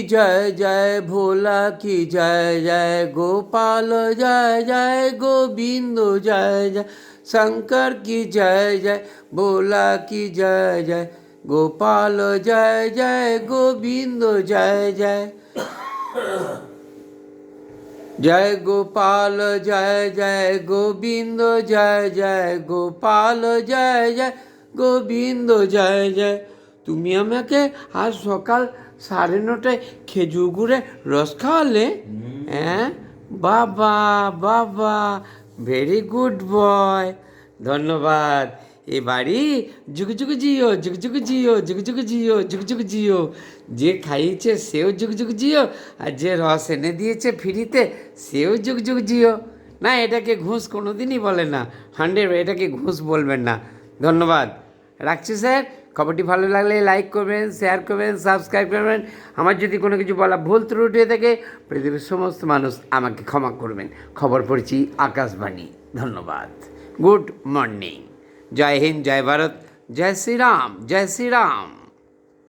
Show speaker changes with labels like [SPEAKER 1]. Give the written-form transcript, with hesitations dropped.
[SPEAKER 1] जय जय भोला की जय जय गोपाल जय जय गोविंद जय जय शंकर की जय जय भोला की जय जय गोपाल जय जय गोविंद जय जय जय गोपाल जय जय गोविंद जय जय गोपाल जय जय গোবিন্দ জয় জয়। তুমি আমাকে আজ সকাল 9:30টায় খেজুর গুড়ে রস খাওয়ালে। হ্যাঁ বাবা বাবা, ভেরি গুড বয়, ধন্যবাদ। এবারই যুগ যুগ জিও, যুগ যুগ জিও, যুগ যুগ জিও, যুগ যুগ জিও। যে খাইয়েছে সেও যুগ যুগ জিও, আর যে রস এনে দিয়েছে ফ্রিতে সেও যুগ যুগ জিও। না, এটাকে ঘুষ কোনো দিনই বলে না, 100, এটাকে ঘুষ বলবেন না। ধন্যবাদ, রাখছি স্যার। খবরটি ভালো লাগলে লাইক করবেন, শেয়ার করবেন, সাবস্ক্রাইব করবেন। আমার যদি কোনো কিছু বলা ভুল ত্রুটি হয়ে থাকে পৃথিবীর সমস্ত মানুষ আমাকে ক্ষমা করবেন। খবর পড়ছি আকাশবাণী। ধন্যবাদ, গুড মর্নিং। জয় হিন্দ, জয় ভারত, জয় শ্রীরাম, জয় শ্রীরাম।